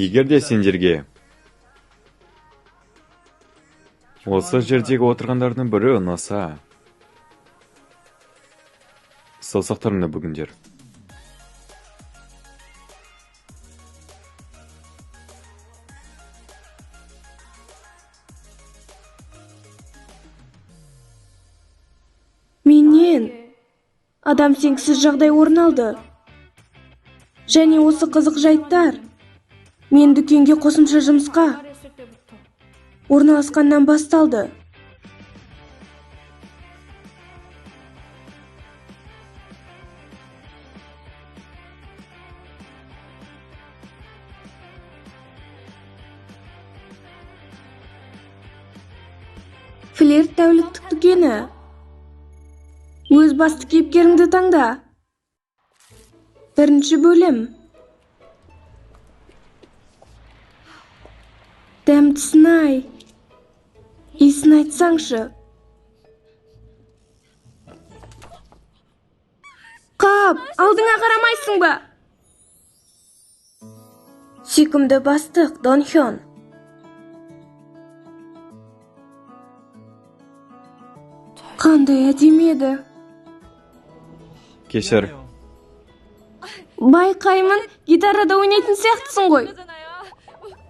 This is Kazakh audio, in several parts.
Егерде сендерге осы жердегі отырғандардың бірі ұнаса, саусақтарымды бүгіндер. Менен адам сенгісіз жағдай орын алды. Және осы қызық жайттар мен дүкенге қосымша жұмысқа орналасқаннан басталды. Флирт тәуліктік дүкені. Өз басты кейіпкеріңді таңда. Бірінші бөлім. Дәмдісін ай. Иісін айтсаңшы. Қап, алдыңа қарамайсың ба? Сүйкімді бастық Дон Хён. Қандай әдемі еді. Кешір. Байқаймын, гитарада ойнайтын сияқтысың ғой.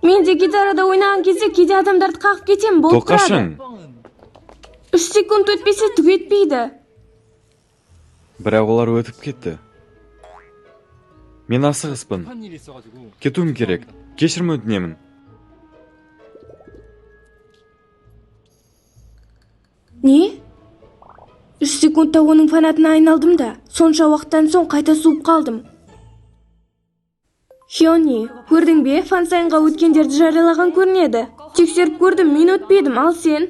Мен де гитарада ойнаған кезде кейде адамдарды қағып кетем, болып тұрады. Тоқашын. 3 секунд өтпесе түк етпейді. Бірақ олар өтіп кетті. Мен асығыспын. Кетуім керек. Кешірім өтінемін. Не? 3 секундта оның фанатына айналдым да, сонша уақыттан соң қайта суып қалдым. Хёни, көрдің бе, фансайынға өткендерді жариялаған көрінеді. Тексеріп көрдім, мен өтпедім, ал сен?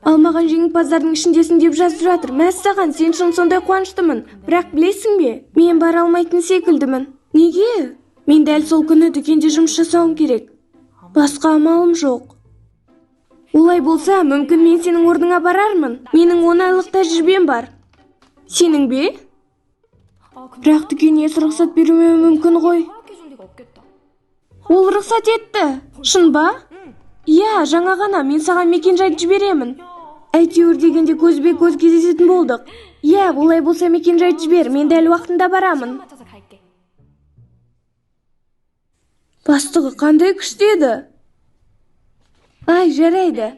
Алмаған жеңімпаздардың ішіндесің деп жазып жатыр. Мәссаған, сен шын сондай қуаныштымын. Бірақ білесің бе, мен бара алмайтын секілдімін. Неге? Мен дәл сол күні дүкенде жұмыс жасауым керек. Басқа амалым жоқ. Олай болса, мүмкін мен сенің орныңа барармын. Менің 10 айлық тәжірибем бар. Сенің бе? Бірақ дүкен иесі рұқсат беруі мүмкін ғой. Ол рұқсат етті. Шын ба? Иә, жаңа ғана мен саған мекенжайды жіберемін. Әйтеуір дегенде көзбе-көз кездесетін болдық. Иә, олай болса мекенжайды жібер, мен дәл уақытында барамын. Бастығы қандай күшті еді? Ай, жарайды.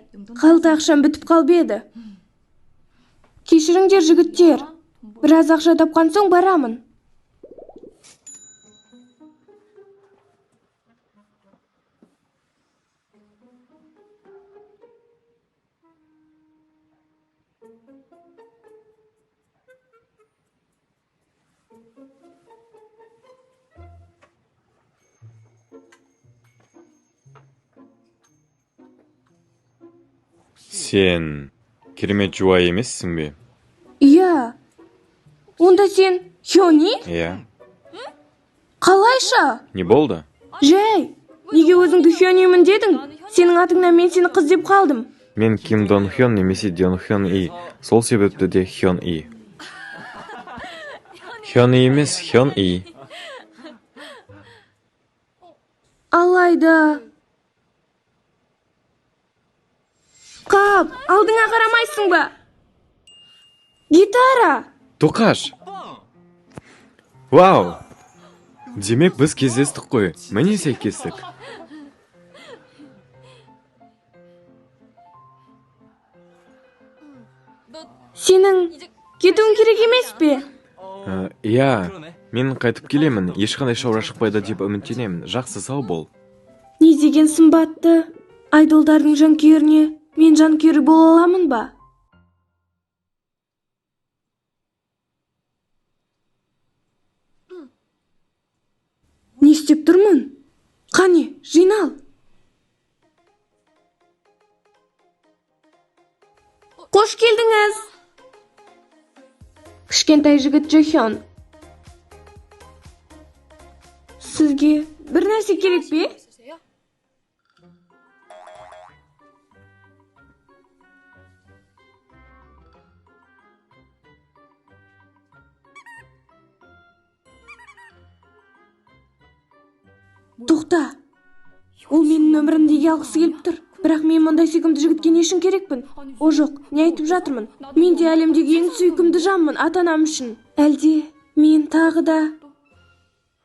Қалта ақшам бітіп қалып еді. Кешіріңдер, жігіттер. Біраз ақша тапқан соң барамын. Сен керемет жуай емессің бе? Иә. Онда сен Хёни? Иә. Қалайша? Не болды? Жай, неге өзіңді Хёнимін дедің? Сенің атыңнан мен сені қыз деп қалдым. Мен Ким Дон Хён немесе Дон Хён И. Сол себепті де Хён И. Хён И емес, Хён И. Алайда. Қап, алдыңа қарамайсың ба? Гитара. Тоқаш. Вау. Демек біз кездестік қой. Міне сәйкестік. Сенің кетуің керек емес пе? Иә, мен қайтып келемін. Ешқандай шаура шықпайды деп үміттенемін. Жақсы, сау бол. Не деген сымбатты? Айдолдардың жанкүйеріне мен жанкүйері бола аламын ба? Не істеп тұрмын? Қане, жинал. Қош келдіңіз. Кішкентай жігіт Джохён. Сізге бір нәрсе керек пе? Тоқта. Ол менің нөмірімді неге алғысы келіп тұр? Бірақ мен мұндай сүйкімді жігітке не үшін керекпін? О жоқ, не айтып жатырмын? Мен де әлемдегі ең сүйкімді жанмын ата-анам үшін. Әлде мен тағы да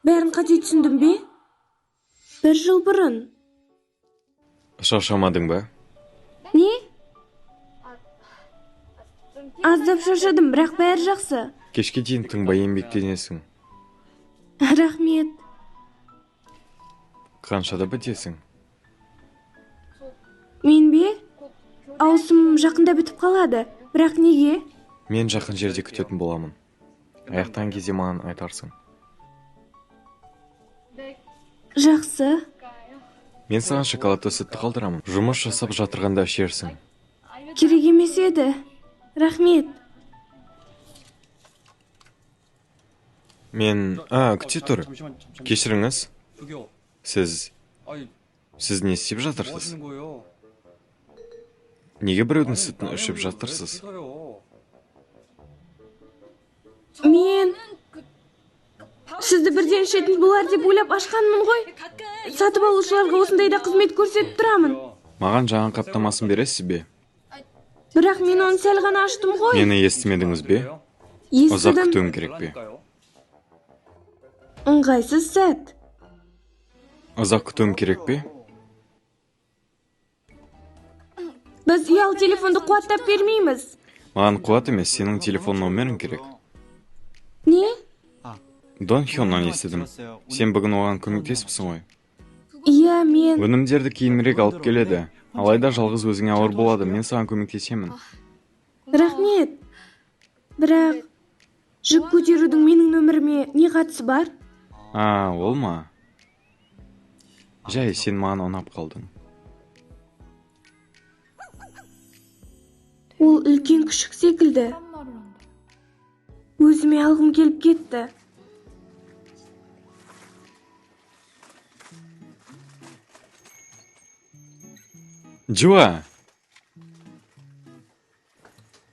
бәрін қате түсіндім бе? 1 жыл бұрын. Шаршамадың ба? Не? Аздап шаршадым, бірақ бәрі жақсы. Кешке дейін тыңбай еңбектенесің. Рахмет. Қаншада бітесің? Мен бе? Ауысым жақында бітіп қалады. Бірақ неге? Мен жақын жерде күтетін боламын. Аяқтан кезде маған айтарсың. Жақсы. Мен саған шоколадты сүтті қалдырамын. Жұмыс жасап жатырғанда ішерсің. Керек емес еді. Рахмет. Мен... күте тұр. Кешіріңіз. Сіз не істеп жатырсыз? Неге біреудің сүтін ішіп жатырсыз? Мен сізді бірден ішетін болар деп ойлап ашқанмын ғой. Сатып алушыларға осындайда қызмет көрсетіп тұрамын. Маған жаңа қаптамасын бересіз бе? Бірақ мен оны сәл ғана аштым ғой. Мені естімедіңіз бе? Ұзақ Естідім. күтуім керек пе? Ыңғайсыз сәт. Ұзақ күтуім керек пе? Біз ұялы телефонды қуаттап бермейміз. Маған қуат емес, сенің телефон номерің керек. Не? Дон Хённан естідім. Сен бүгін оған көмектесіпсің ғой. Иә, мен... Өнімдерді кейінірек алып келеді. Алайда жалғыз өзіңе ауыр болады, мен саған көмектесемін. Рахмет. Бірақ жүк көтерудің менің нөміріме не қатысы бар? Ол ма? Жай, сен маған ұнап қалдың. Ол үлкен күшік секілді. Өзіме алғым келіп кетті. Джуа!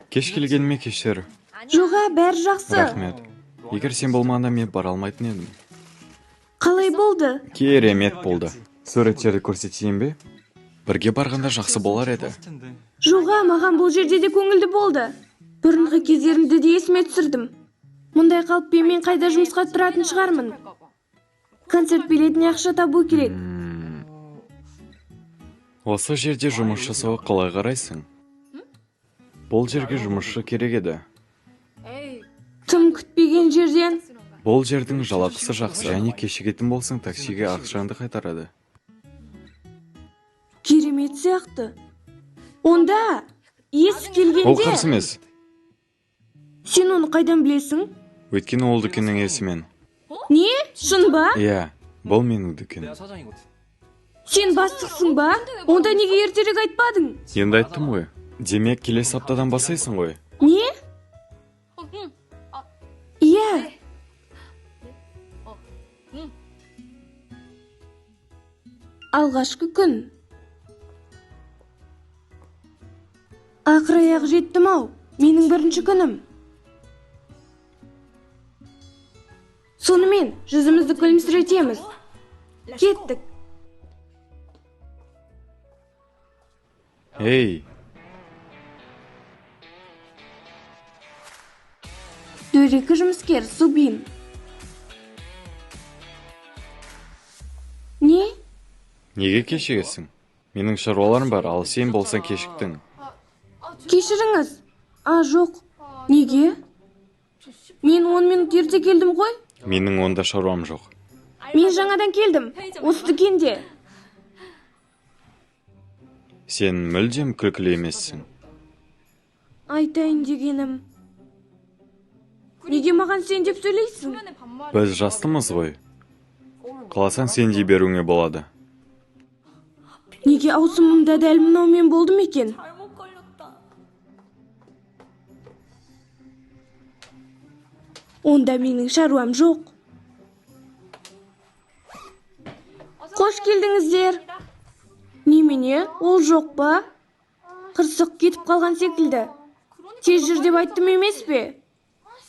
Кеш келгеніме кешір. Жоға, бәрі жақсы. Рахмет. Егер сен болмағанда мен бара алмайтын едім. Қалай болды? Керемет болды. Суреттерді көрсетейін бе? Бірге барғанда жақсы болар еді. Жоға, маған бұл жерде де көңілді болды. Бұрынғы кездерімді де есіме түсірдім. Мұндай қалыппен мен қайда жұмысқа тұратын шығармын. Концерт билетіне ақша табу керек. Осы жерде жұмыс жасауға қалай қарайсың? Бұл жерге жұмысшы керек еді. Тым күтпеген жерден. Бұл жердің жалақысы жақсы, және кешігетін болсаң таксиге ақшаңды қайтарады. Керемет сияқты. Онда есі келгенде... Ол қарсы емес. Сен оны қайдан білесің? Өйткені ол дүкеннің иесімен. Не? Шын ба? Иә, бұл менің дүкен. Сен бастықсың ба? Онда неге ертерек айтпадың? Енді айттым ғой. Демек, келесі аптадан басайсың ғой. Не? Иә. Алғашқы күн. Ақыр аяқ жеттім ау. Менің бірінші күнім. Сонымен жүзімізді күлімсіретеміз. Кеттік. Ей! Дөрекі жұмыскер Субин. Не? Неге кешігесің? Менің шаруаларым бар, ал сен болсаң кешіктің. Кешіріңіз. Жоқ. Неге? Мен 10 минут ерте келдім ғой. Менің онда шаруам жоқ. Мен жаңадан келдім. Осы дүкенде. Сен мүлдем күлкілі емессің. Айтайын дегенім. Неге маған сен деп сөйлейсің? Біз жастымыз ғой. Қаласаң сен дей беруіңе болады. Неге аусымымда дәл мынаумен болдым екен? Онда менің шаруам жоқ. Қош келдіңіздер. Немене, ол жоқ па? Қырсық кетіп қалған секілді. Тез жүр деп айттым емес пе?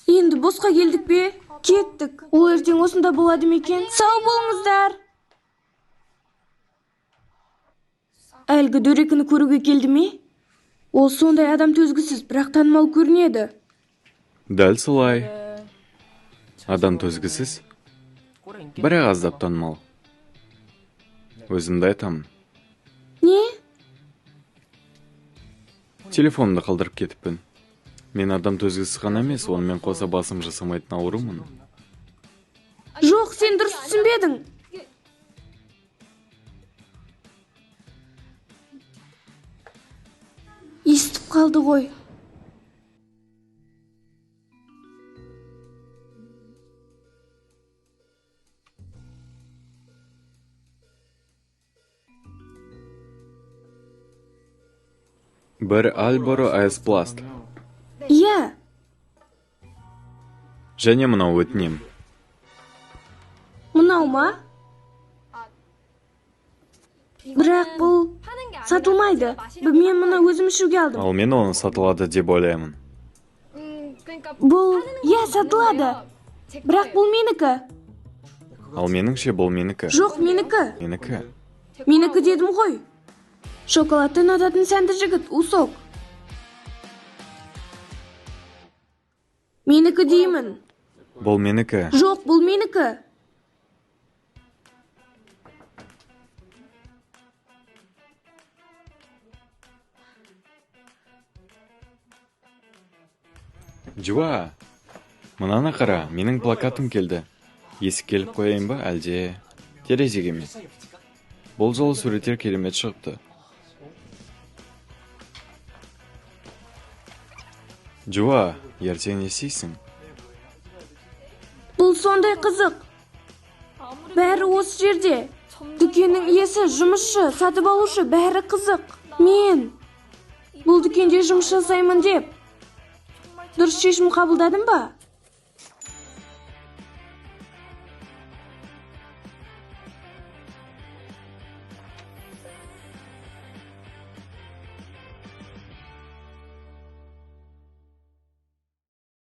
Енді босқа келдік пе? Кеттік. Ол ертең осында болады ма екен? Сау болыңыздар. Әлгі дөрекіні көруге келді ме? Ол сондай адам төзгісіз, бірақ танымал көрінеді. Дәл солай. Адам төзгісіз, бірақ аздап танымал. Өзімді айтамын. Не? Телефонымды қалдырып кетіппін. Мен адам төзгісіз ғана емес, онымен қоса басым жасамайтын аурумын. Жоқ, сен дұрыс түсінбедің. Естіп қалды ғой. Бір Альборо Айспласт. Иә, Және мынау өтінем. мынау ма? Бірақ бұл сатылмайды. Мен мұны өзім ішуге алдым. Ал мен оны сатылады деп ойлаймын. Бұл, иә, сатылады. Бірақ бұл менікі. Ал меніңше бұл менікі. Жоқ, менікі. Менікі. Менікі дедім ғой. Шоколадты ұнататын сәнді жігіт, Усок. Менікі деймін. Бұл менікі. Жоқ, бұл менікі. Джуа, мынаны қара, менің плакатым келді. Есік келіп қояйын ба, әлде терезеге ме? Бұл жолы суреттер керемет шығыпты. Джуа, ертең не істейсің? Бұл сондай қызық. Бәрі осы жерде. Дүкеннің иесі, жұмысшы, сатып алушы, бәрі қызық. Мен бұл дүкенде жұмыс жасаймын деп. Дұрыс шешім қабылдадым ба?